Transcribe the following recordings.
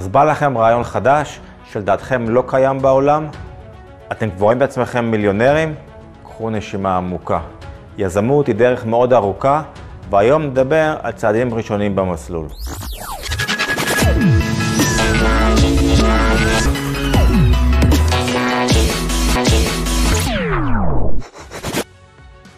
אז בא לכם רעיון חדש שלדעתכם לא קיים בעולם? אתם כבר רואים בעצמכם מיליונרים? קחו נשימה עמוקה. יזמות היא דרך מאוד ארוכה, והיום נדבר על צעדים ראשונים במסלול.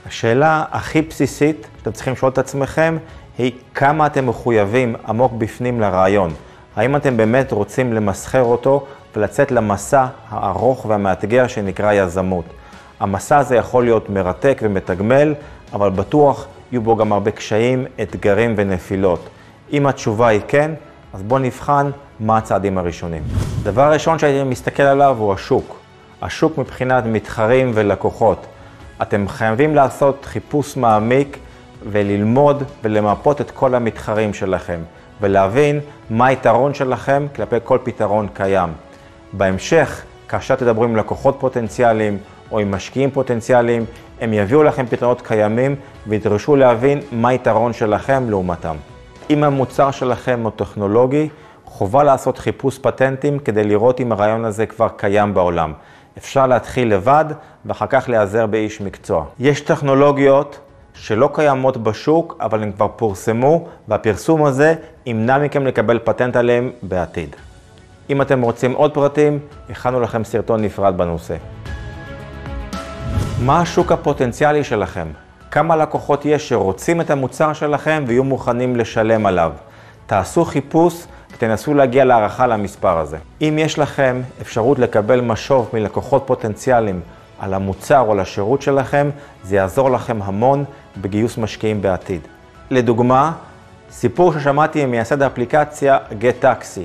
השאלה הכי בסיסית שאתם צריכים לשאול את עצמכם היא כמה אתם מחויבים עמוק בפנים לרעיון. האם אתם באמת רוצים למסחר אותו ולצאת למסע הארוך והמאתגר שנקרא יזמות. המסע הזה יכול להיות מרתק ומתגמל, אבל בטוח יהיו בו גם הרבה קשיים, אתגרים ונפילות. אם התשובה היא כן, אז בואו נבחן מה הצעדים הראשונים. דבר ראשון שהייתי מסתכל עליו הוא השוק. השוק מבחינת מתחרים ולקוחות. אתם חייבים לעשות חיפוש מעמיק וללמוד ולמפות את כל המתחרים שלכם, ולהבין מה היתרון שלכם כלפי כל פתרון קיים. בהמשך, כאשר תדברו עם לקוחות פוטנציאליים או עם משקיעים פוטנציאליים, הם יביאו לכם פתרונות קיימים וידרשו להבין מה היתרון שלכם לעומתם. אם המוצר שלכם הוא טכנולוגי, חובה לעשות חיפוש פטנטים כדי לראות אם הרעיון הזה כבר קיים בעולם. אפשר להתחיל לבד ואחר כך להיעזר באיש מקצוע. יש טכנולוגיות שלא קיימות בשוק, אבל הן כבר פורסמו, והפרסום הזה ימנע מכם לקבל פטנט עליהם בעתיד. אם אתם רוצים עוד פרטים, הכנו לכם סרטון נפרד בנושא. מה השוק הפוטנציאלי שלכם? כמה לקוחות יש שרוצים את המוצר שלכם ויהיו מוכנים לשלם עליו? תעשו חיפוש ותנסו להגיע להערכה למספר הזה. אם יש לכם אפשרות לקבל משוב מלקוחות פוטנציאליים על המוצר או לשירות שלכם, זה יעזור לכם המון בגיוס משקיעים בעתיד. לדוגמה, סיפור ששמעתי מייסד האפליקציה GetTaxi.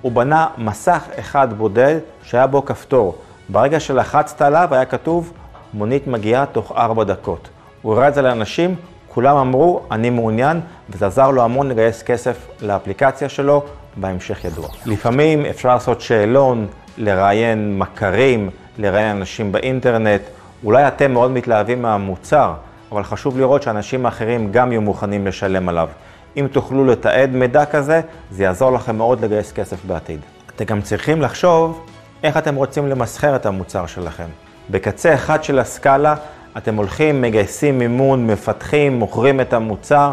הוא בנה מסך אחד בודד שהיה בו כפתור. ברגע שלחצת עליו היה כתוב, מונית מגיעה תוך 4 דקות. הוא הראה את זה לאנשים, כולם אמרו, אני מעוניין, וזה עזר לו המון לגייס כסף לאפליקציה שלו, בהמשך ידוע. לפעמים אפשר לעשות שאלון, לראיין מכרים, לראיין אנשים באינטרנט. אולי אתם מאוד מתלהבים מהמוצר, אבל חשוב לראות שאנשים האחרים גם יהיו מוכנים לשלם עליו. אם תוכלו לתעד מידע כזה, זה יעזור לכם מאוד לגייס כסף בעתיד. אתם גם צריכים לחשוב איך אתם רוצים למסחר את המוצר שלכם. בקצה אחד של הסקאלה, אתם הולכים, מגייסים מימון, מפתחים, מוכרים את המוצר,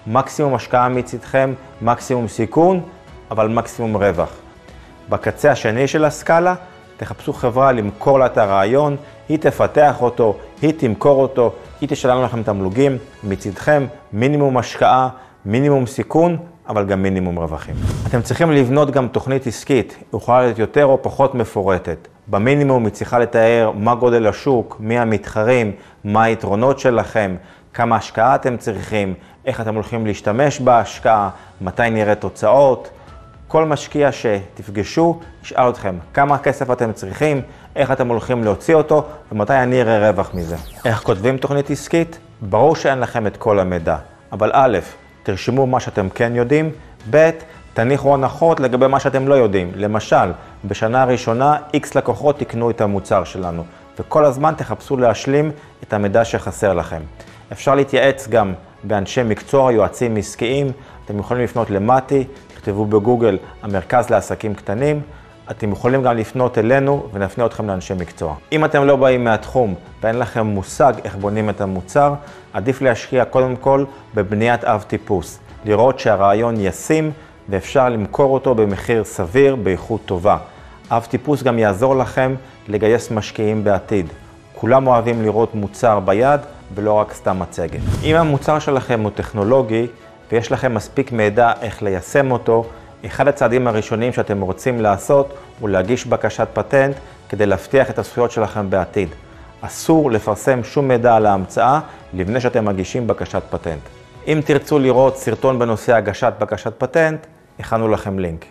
מקסימום השקעה מצדכם, מקסימום סיכון, אבל מקסימום רווח. בקצה השני של הסקאלה, תחפשו חברה למכור לה את הרעיון, היא תפתח אותו, היא תמכור אותו, היא תשלם לכם תמלוגים, מצדכם מינימום השקעה, מינימום סיכון, אבל גם מינימום רווחים. אתם צריכים לבנות גם תוכנית עסקית, היא יכולה להיות יותר או פחות מפורטת. במינימום היא צריכה לתאר מה גודל השוק, מי המתחרים, מה היתרונות שלכם, כמה השקעה אתם צריכים, איך אתם הולכים להשתמש בהשקעה, מתי נראה תוצאות. כל משקיע שתפגשו, ישאל אתכם כמה כסף אתם צריכים, איך אתם הולכים להוציא אותו, ומתי אני אראה רווח מזה. איך כותבים תוכנית עסקית? ברור שאין לכם את כל המידע, אבל א', תרשמו מה שאתם כן יודעים, ב', תניחו הנחות לגבי מה שאתם לא יודעים. למשל, בשנה הראשונה, X לקוחות יקנו את המוצר שלנו, וכל הזמן תחפשו להשלים את המידע שחסר לכם. אפשר להתייעץ גם באנשי מקצוע, יועצים עסקיים, אתם יכולים לפנות למתי, תכתבו בגוגל המרכז לעסקים קטנים, אתם יכולים גם לפנות אלינו ונפנה אתכם לאנשי מקצוע. אם אתם לא באים מהתחום ואין לכם מושג איך בונים את המוצר, עדיף להשקיע קודם כל בבניית אב טיפוס, לראות שהרעיון ישים ואפשר למכור אותו במחיר סביר, באיכות טובה. אב טיפוס גם יעזור לכם לגייס משקיעים בעתיד. כולם אוהבים לראות מוצר ביד ולא רק סתם מצגת. אם המוצר שלכם הוא טכנולוגי ויש לכם מספיק מידע איך ליישם אותו, אחד הצעדים הראשונים שאתם רוצים לעשות הוא להגיש בקשת פטנט כדי להבטיח את הזכויות שלכם בעתיד. אסור לפרסם שום מידע על ההמצאה לפני שאתם מגישים בקשת פטנט. אם תרצו לראות סרטון בנושא הגשת בקשת פטנט, הכנו לכם לינק.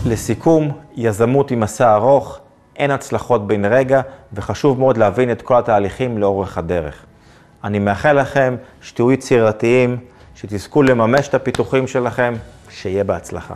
לסיכום, יזמות היא מסע ארוך, אין הצלחות בין רגע, וחשוב מאוד להבין את כל התהליכים לאורך הדרך. אני מאחל לכם שתהיו יצירתיים, שתזכו לממש את הפיתוחים שלכם, שיהיה בהצלחה.